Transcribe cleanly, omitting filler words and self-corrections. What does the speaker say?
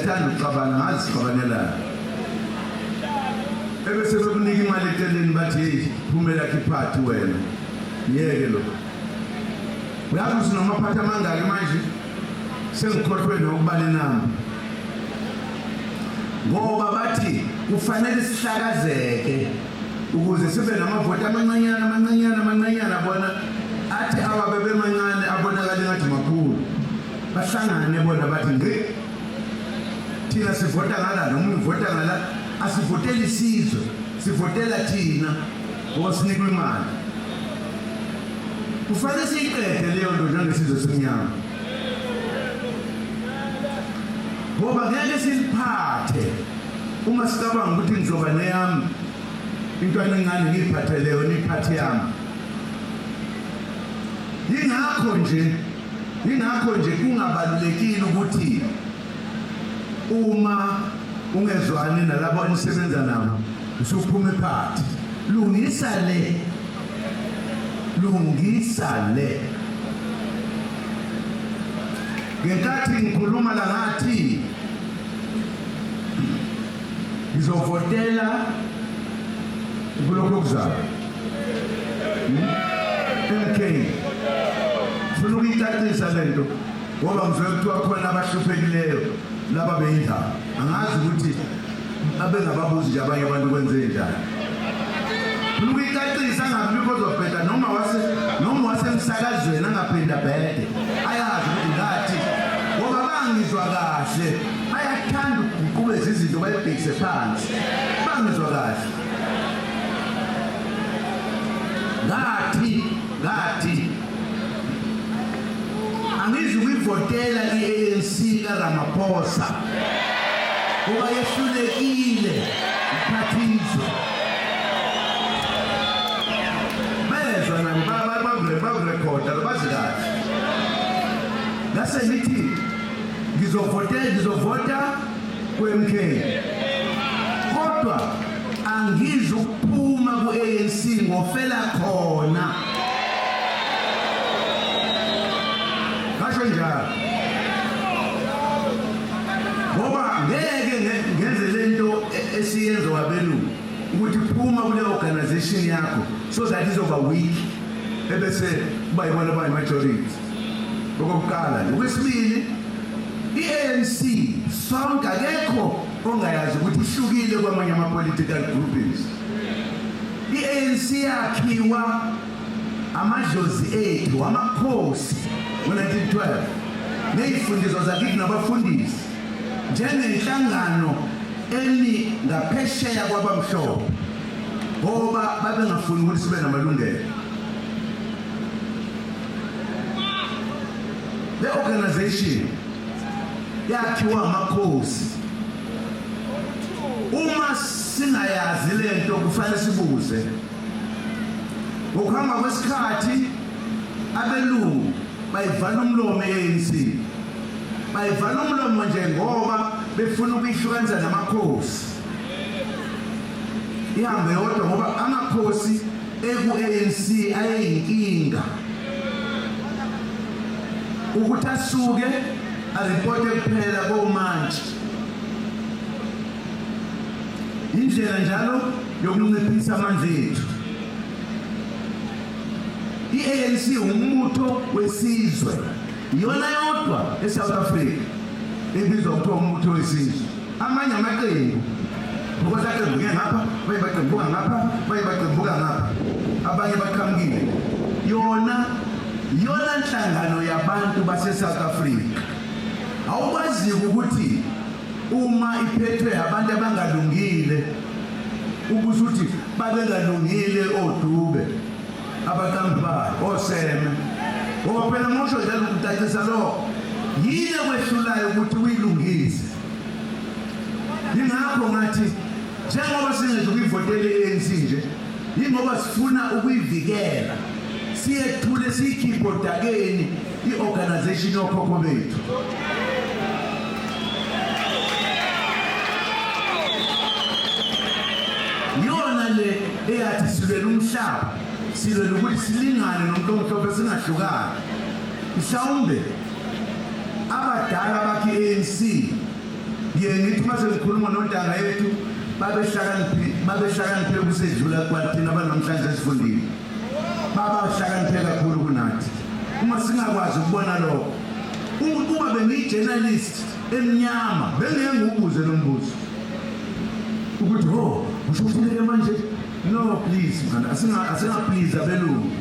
siyathanda ukuxabana ngazi sixabanelana ebese bekunika imali eceleni bathi hey phumela khiphathi wena ngeke lo uyazi sinomaphatha amangaki manje sengikhohlwe nokubala inamba ngoba bathi kufanele sihlakazeke ukuze sibe namavoti amancanyana bona athi awabe bemancane abonakala ngathi makhulu bahlangane bona bathi ngeke thina sivota ngala noma uvota ngala asivoteli isizwe sivotela thina ngoba sinikwe imali kufanele siyiqede leyo nto njengesizwe semnyama ngoba ngeke siliphathe uma sicabanga ukuthi ngizoba neyami intwana encane ngiyiphatheleyo niphathe yami yingakho nje kungabalulekile ukuthi uma ungezwani nalabo enisebenza nabo usuphuma ephathi lungisa le ngenkathi ngikhuluma la ngathi ngizovotela kulokho okuzayo MK funa ukuyicacisa lento ngoba ngizwe kuthiwa khona abahluphekile laba beyindaba angazi ukuthi abengababuzi nje abanye abantu kwenze njani funa ukuyicacisa angabikho ozobheda noma wasemsakazweni angaphinda bhede ayazi ukuthi ngathi ngoba bangizwa kahle ayathanda ukuqhubeza izinto bayibhekise phansi bangizwa kahle ngathi angizi ukuyivotela i-ANC kaRamaphosa ngoba yehlulekile iphathizwe bezwa nabo bakurekhoda bazi kahle ngase ngithi ngizovota ku-MK kodwa angizukuphuma ku-ANC ngofela khona kasho njalo ngoba ngeke ngenze lento esiyenza wabelungu ukuthi phuma kule organization yakho so that izoba weak ebese kuba yibona majority okokuqala okwesibili i-ANC sonke akekho ongayazi ukuthi ihlukile kwamanye ama-political groupings i-ANC yakhiwa amadlozi ethu amakhosi ngo-1912 ney'fundiso zakithi nabafundisi njengenhlangano eni ngaphesheya kwabamhlophe ngoba babengafuni ukuthi sibe namalungelo le organization yakhiwa amakhosi uma singayazi lento kufanele sibuze ngokuhamba kwesikhathi abelungu bayivala umlomo e-ANC bayivala umlomo nje ngoba befuna ukuyihlukanisa namakhosi ihambe yodwa ngoba amakhosi eku-ANC ayeyinkinga ukuthi asuke aripote kuphela komantshi indlela njalo yokunciphisa amandla ethu i-ANC umbutho wesizwe yona yodwa eSouth Africa ebizwa kuthiwa umbutho wesizwe amanye amaqembu ngoba aqembuke ngapha baye baqembuka ngapha baye baqembuka ngapha abanye baqhamukile yona nhlangano yabantu base-South Africa awukwazi ukuthi uma iphethwe abantu abangalungile ukuthi babengalungile oDube abaqambi bayo oseme ngoba phela mosho njalo ukucacisa lo yini kwehlulayo ukuthi uyilungise ingakho ngathi njengoba singezo ukuyivotela i-ANC nje ingoba sifuna ukuyivikela siyethule siyikhiphe odakeni i-organization yokhokho bethu yona le eyathi silwela umhlaba silwela ukuthi silingane nomuntu omhlophe singahlukani mhlawumbe abadala bakhe ANC ngithi mase ngikhuluma nontanga yethu babehlakaniphile kusedlula kwathina abanamhlanje esifundile babahlakaniphe kakhulu kunathi uma singakwazi ukubona lokho uma bengiyi-journalist emnyama bengeke ngiwubuze lo mbuzo ukuthi ho ushufuneke manje no please man asingaplease abelungu